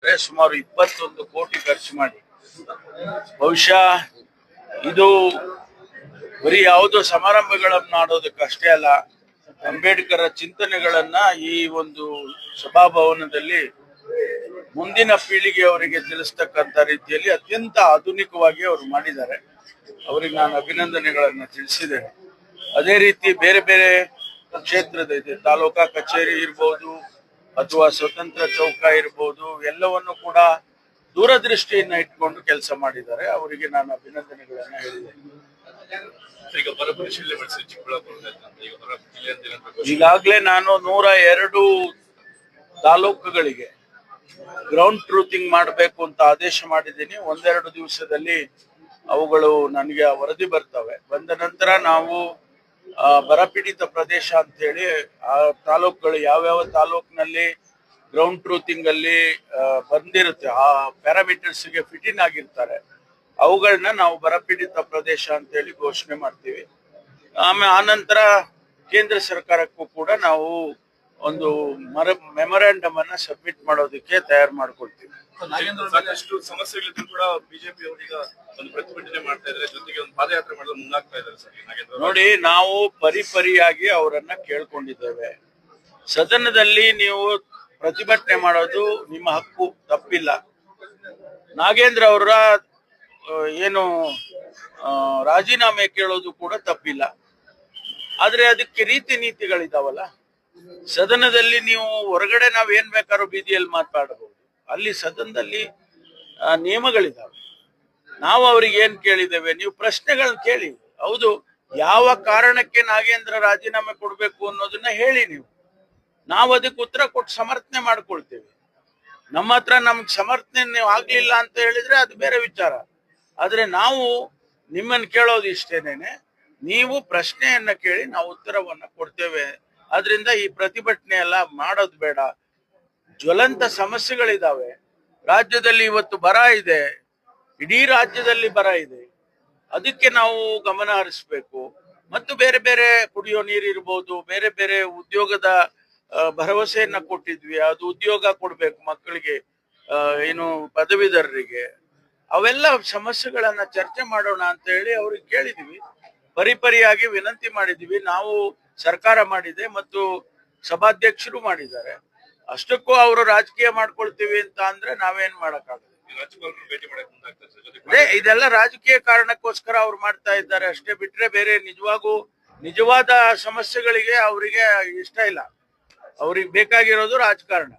ಸುಮಾರು 21 ಕೋಟಿ ಖರ್ಚು ಮಾಡಿ ಬಹುಶಃ ಇದು ಬರೀ ಯಾವುದೋ ಸಮಾರಂಭಗಳನ್ನು ಮಾಡೋದಕ್ಕಷ್ಟೇ ಅಲ್ಲ, ಅಂಬೇಡ್ಕರ್ ಚಿಂತನೆಗಳನ್ನ ಈ ಒಂದು ಸಭಾಭವನದಲ್ಲಿ ಮುಂದಿನ ಪೀಳಿಗೆಯವರಿಗೆ ತಿಳಿಸ್ತಕ್ಕಂಥ ರೀತಿಯಲ್ಲಿ ಅತ್ಯಂತ ಆಧುನಿಕವಾಗಿ ಅವರು ಮಾಡಿದ್ದಾರೆ. ಅವರಿಗೆ ನಾನು ಅಭಿನಂದನೆಗಳನ್ನ ತಿಳಿಸಿದ್ದೇನೆ. ಅದೇ ರೀತಿ ಬೇರೆ ಬೇರೆ ಕ್ಷೇತ್ರದ ಇದೆ, ತಾಲೂಕಾ ಕಚೇರಿ ಇರ್ಬೋದು ಅಥವಾ ಸ್ವತಂತ್ರ ಚೌಕ ಇರ್ಬೋದು, ಎಲ್ಲವನ್ನು ಕೂಡ ದೂರದೃಷ್ಟಿಯನ್ನ ಇಟ್ಕೊಂಡು ಕೆಲಸ ಮಾಡಿದ್ದಾರೆ. ಅವರಿಗೆ ನಾನು ಅಭಿನಂದನೆಗಳನ್ನ ಹೇಳಿದ್ದೇನೆ. ಈಗಾಗಲೇ ನಾನು 102 ತಾಲೂಕುಗಳಿಗೆ ಗ್ರೌಂಡ್ ಟ್ರೂತಿಂಗ್ ಮಾಡಬೇಕು ಅಂತ ಆದೇಶ ಮಾಡಿದ್ದೀನಿ. ಒಂದೆರಡು ದಿವಸದಲ್ಲಿ ಅವುಗಳು ನನಗೆ ವರದಿ ಬರ್ತವೆ. ಬಂದ ನಂತರ ನಾವು ಬರಪೀಡಿತ ಪ್ರದೇಶ ಅಂತ ಹೇಳಿ ಆ ತಾಲೂಕುಗಳು ಯಾವ್ಯಾವ ತಾಲೂಕಿನಲ್ಲಿ ಗ್ರೌಂಡ್ ಟ್ರೂತಿಂಗ್ ಅಲ್ಲಿ ಬಂದಿರುತ್ತೆ, ಆ ಪ್ಯಾರಾಮೀಟರ್ಸ್ಗೆ ಫಿಟ್ ಇನ್ ಆಗಿರ್ತಾರೆ, ಅವುಗಳನ್ನ ನಾವು ಬರಪೀಡಿತ ಪ್ರದೇಶ ಅಂತ ಹೇಳಿ ಘೋಷಣೆ ಮಾಡ್ತೀವಿ. ಆನಂತರ ಕೇಂದ್ರ ಸರ್ಕಾರಕ್ಕೂ ಕೂಡ ನಾವು ಒಂದು ಮೆಮೊರಾಂಡಮ್ ಅನ್ನ ಸಬ್ಮಿಟ್ ಮಾಡೋದಕ್ಕೆ ತಯಾರು ಮಾಡ್ಕೊಳ್ತೀವಿ. ಸಾಕಷ್ಟು ಸಮಸ್ಯೆಗಳಿದ್ರು ಕೂಡ ಬಿಜೆಪಿ ಅವರೀಗ ಒಂದು ಪ್ರತಿಭಟನೆ ಮಾಡ್ತಾ ಇದ್ದಾರೆ, ಜೊತೆಗೆ ಒಂದು ಪಾದಯಾತ್ರೆ ಮಾಡಲು ಮುಂದಾಗ್ತಾ ಇದ್ದಾರೆ ಸರ್. ನೋಡಿ, ನಾವು ಪರಿಯಾಗಿ ಅವರನ್ನ ಕೇಳ್ಕೊಂಡಿದ್ದೇವೆ. ಸದನದಲ್ಲಿ ನೀವು ಪ್ರತಿಭಟನೆ ಮಾಡೋದು ನಿಮ್ಮ ಹಕ್ಕು, ತಪ್ಪಿಲ್ಲ. ನಾಗೇಂದ್ರ ಅವರ ಏನು ರಾಜೀನಾಮೆ ಕೇಳೋದು ಕೂಡ ತಪ್ಪಿಲ್ಲ. ಆದ್ರೆ ಅದಕ್ಕೆ ರೀತಿ ನೀತಿಗಳಿದಾವಲ್ಲ. ಸದನದಲ್ಲಿ ನೀವು ಹೊರಗಡೆ ನಾವ್ ಏನ್ ಬೇಕಾದ್ರೂ ಬೀದಿಯಲ್ಲಿ ಮಾತಾಡಬಹುದು, ಅಲ್ಲಿ ಸದನದಲ್ಲಿ ನಿಯಮಗಳಿದಾವೆ. ನಾವು ಅವ್ರಿಗೆ ಏನ್ ಕೇಳಿದ್ದೇವೆ, ನೀವು ಪ್ರಶ್ನೆಗಳನ್ನ ಕೇಳಿ. ಹೌದು, ಯಾವ ಕಾರಣಕ್ಕೆ ನಾಗೇಂದ್ರ ರಾಜೀನಾಮೆ ಕೊಡ್ಬೇಕು ಅನ್ನೋದನ್ನ ಹೇಳಿ. ನಾವು ಅದಕ್ಕೆ ಉತ್ತರ ಕೊಟ್ಟು ಸಮರ್ಥನೆ ಮಾಡ್ಕೊಳ್ತೇವೆ. ನಮ್ಮ ಹತ್ರ ನಮ್ಗೆ ಸಮರ್ಥನೆ ಆಗ್ಲಿಲ್ಲ ಅಂತ ಹೇಳಿದ್ರೆ ಅದು ಬೇರೆ ವಿಚಾರ. ಆದ್ರೆ ನಾವು ನಿಮ್ಮನ್ನ ಕೇಳೋದು ಇಷ್ಟೇನೇನೆ, ನೀವು ಪ್ರಶ್ನೆಯನ್ನ ಕೇಳಿ ನಾವು ಉತ್ತರವನ್ನ ಕೊಡ್ತೇವೆ. ಆದ್ರಿಂದ ಈ ಪ್ರತಿಭಟನೆ ಎಲ್ಲ ಮಾಡೋದು ಬೇಡ. ಜ್ವಲಂತ ಸಮಸ್ಯೆಗಳಿದಾವೆ. ರಾಜ್ಯದಲ್ಲಿ ಇವತ್ತು ಬರ ಇದೆ, ಇಡೀ ರಾಜ್ಯದಲ್ಲಿ ಬರ ಇದೆ. ಅದಕ್ಕೆ ನಾವು ಗಮನ ಹರಿಸ್ಬೇಕು. ಮತ್ತು ಬೇರೆ ಬೇರೆ ಕುಡಿಯೋ ನೀರಿರ್ಬೋದು, ಬೇರೆ ಬೇರೆ ಉದ್ಯೋಗದ ಭರವಸೆಯನ್ನ ಕೊಟ್ಟಿದ್ವಿ, ಅದು ಉದ್ಯೋಗ ಕೊಡ್ಬೇಕು ಮಕ್ಕಳಿಗೆ, ಏನು ಪದವೀಧರರಿಗೆ. ಅವೆಲ್ಲ ಸಮಸ್ಯೆಗಳನ್ನ ಚರ್ಚೆ ಮಾಡೋಣ ಅಂತ ಹೇಳಿ ಅವ್ರಿಗೆ ಕೇಳಿದ್ವಿ. ಪರಿಯಾಗಿ ವಿನಂತಿ ಮಾಡಿದ್ವಿ. ನಾವು ಸರ್ಕಾರ ಮಾಡಿದೆ ಮತ್ತು ಸಭಾಧ್ಯಕ್ಷರು ಮಾಡಿದ್ದಾರೆ. ಅಷ್ಟಕ್ಕೂ ಅವರು ರಾಜಕೀಯ ಮಾಡ್ಕೊಳ್ತೀವಿ ಅಂತ ಅಂದ್ರೆ ನಾವೇನ್ ಮಾಡಕ್ಕಾಗಲ್ಲ. ಇದೆಲ್ಲ ರಾಜಕೀಯ ಕಾರಣಕ್ಕೋಸ್ಕರ ಅವ್ರು ಮಾಡ್ತಾ ಇದ್ದಾರೆ ಅಷ್ಟೇ, ಬಿಟ್ರೆ ಬೇರೆ ನಿಜವಾದ ಸಮಸ್ಯೆಗಳಿಗೆ ಅವರಿಗೆ ಇಷ್ಟ ಇಲ್ಲ. ಅವ್ರಿಗೆ ಬೇಕಾಗಿರೋದು ರಾಜಕಾರಣ.